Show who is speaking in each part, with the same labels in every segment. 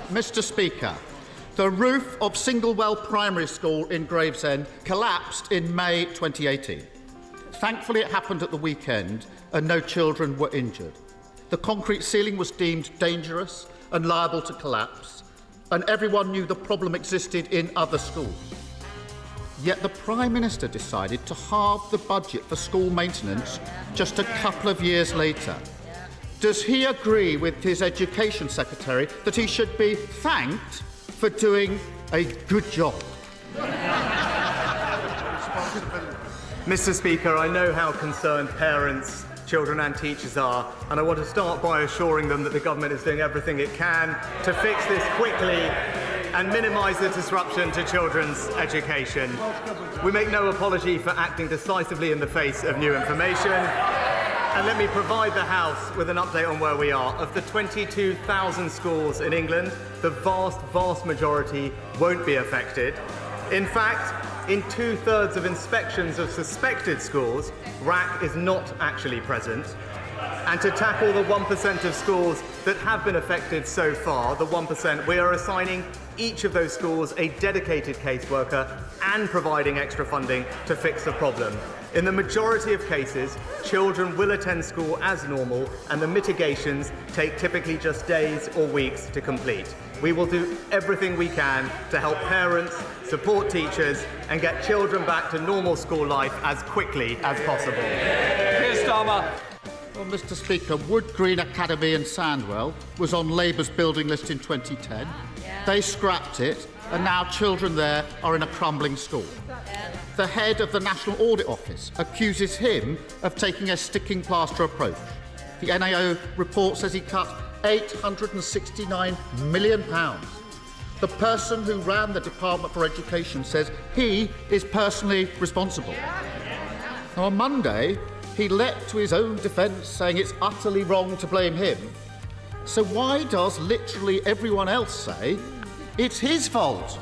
Speaker 1: Mr. Speaker, the roof of Singlewell Primary School in Gravesend collapsed in May 2018. Thankfully, it happened at the weekend and no children were injured. The concrete ceiling was deemed dangerous and liable to collapse, and everyone knew the problem existed in other schools. Yet the Prime Minister decided to halve the budget for school maintenance just a couple of years later. Does he agree with his Education Secretary that he should be thanked for doing a good job?
Speaker 2: Mr. Speaker, I know how concerned parents, children and teachers are, and I want to start by assuring them that the government is doing everything it can to fix this quickly and minimise the disruption to children's education. We make no apology for acting decisively in the face of new information. And let me provide the House with an update on where we are. Of the 22,000 schools in England, the vast majority won't be affected. In fact, in 2/3 of inspections of suspected schools, RAC is not actually present. And to tackle the 1% of schools that have been affected so far, the 1%, we are assigning each of those schools a dedicated caseworker and providing extra funding to fix the problem. In the majority of cases, children will attend school as normal, and the mitigations take typically just days or weeks to complete. We will do everything we can to help parents, support teachers, and get children back to normal school life as quickly as possible.
Speaker 3: Keir Starmer.
Speaker 1: Well, Mr. Speaker, Wood Green Academy in Sandwell was on Labour's building list in 2010. They scrapped it, and now children there are in a crumbling school. The head of the National Audit Office accuses him of taking a sticking plaster approach. The NAO report says he cut £869 million. The person who ran the Department for Education says he is personally responsible. Now, on Monday, he leapt to his own defence, saying it's utterly wrong to blame him. So why does literally everyone else say it's his fault?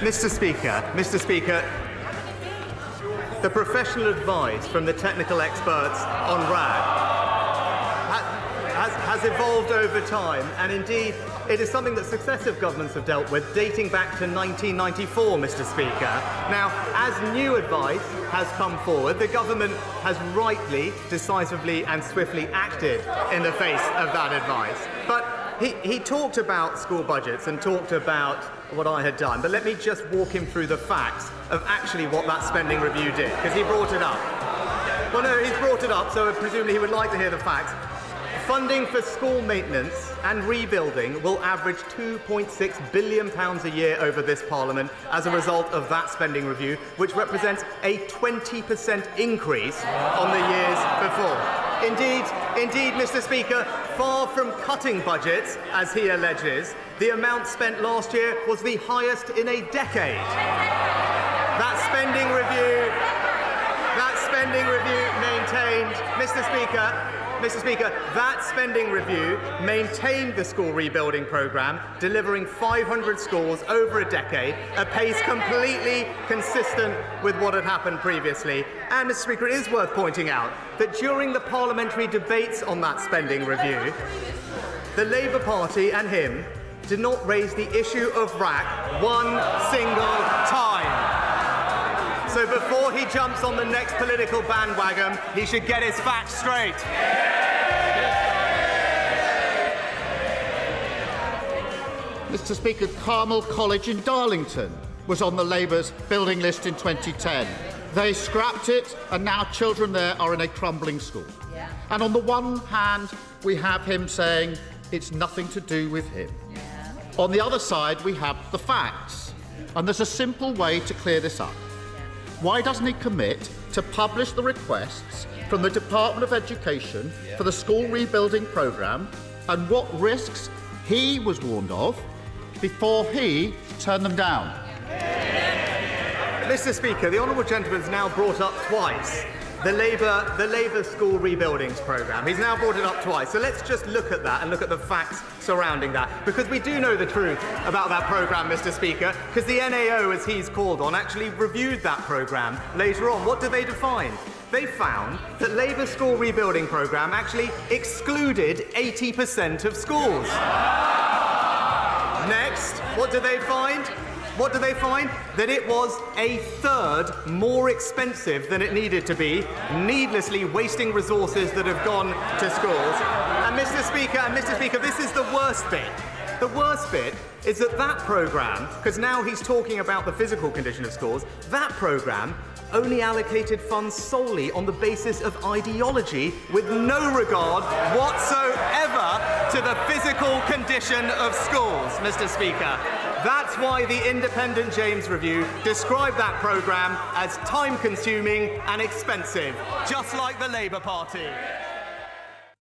Speaker 2: Mr. Speaker, the professional advice from the technical experts on RAG has evolved over time, and indeed it is something that successive governments have dealt with, dating back to 1994, Mr. Speaker. Now, as new advice has come forward, the government has rightly, decisively and swiftly acted in the face of that advice. But he talked about school budgets and talked about what I had done, but let me just walk him through the facts of actually what that spending review did, because he brought it up. Well, no, he's brought it up, so presumably he would like to hear the facts. Funding for school maintenance and rebuilding will average £2.6 billion a year over this Parliament as a result of that spending review, which represents a 20% increase on the years before. Indeed, Mr. Speaker, far from cutting budgets, as he alleges, the amount spent last year was the highest in a decade. That spending review maintained, Mr. Speaker, that spending review maintained the school rebuilding programme, delivering 500 schools over a decade, a pace completely consistent with what had happened previously. And, Mr. Speaker, it is worth pointing out that during the parliamentary debates on that spending review, the Labour Party and him did not raise the issue of RAC one single time. So before he jumps on the next political bandwagon, he should get his facts straight.
Speaker 1: Mr. Speaker, Carmel College in Darlington was on the Labour's building list in 2010. They scrapped it, and now children there are in a crumbling school. And on the one hand, we have him saying it's nothing to do with him. On the other side, we have the facts. And there's a simple way to clear this up. Why doesn't he commit to publish the requests from the Department of Education for the school rebuilding programme and what risks he was warned of before he turned them down?
Speaker 2: Mr. Speaker, the honourable gentleman has now brought up twice the Labour school rebuildings programme. He's now brought it up twice. So let's just look at that and look at the facts surrounding that, because we do know the truth about that programme, Mr. Speaker, because the NAO, as he's called on, actually reviewed that programme later on. What do they define? they found that Labour's school rebuilding programme actually excluded 80% of schools. Next, what do they find? What do they find? That it was a third more expensive than it needed to be, needlessly wasting resources that have gone to schools. And Mr. Speaker, this is the worst bit. The worst bit is that programme, because now he's talking about the physical condition of schools, that programme only allocated funds solely on the basis of ideology with no regard whatsoever to the physical condition of schools, Mr. Speaker. That's why the independent James Review described that programme as time-consuming and expensive, just like the Labour Party.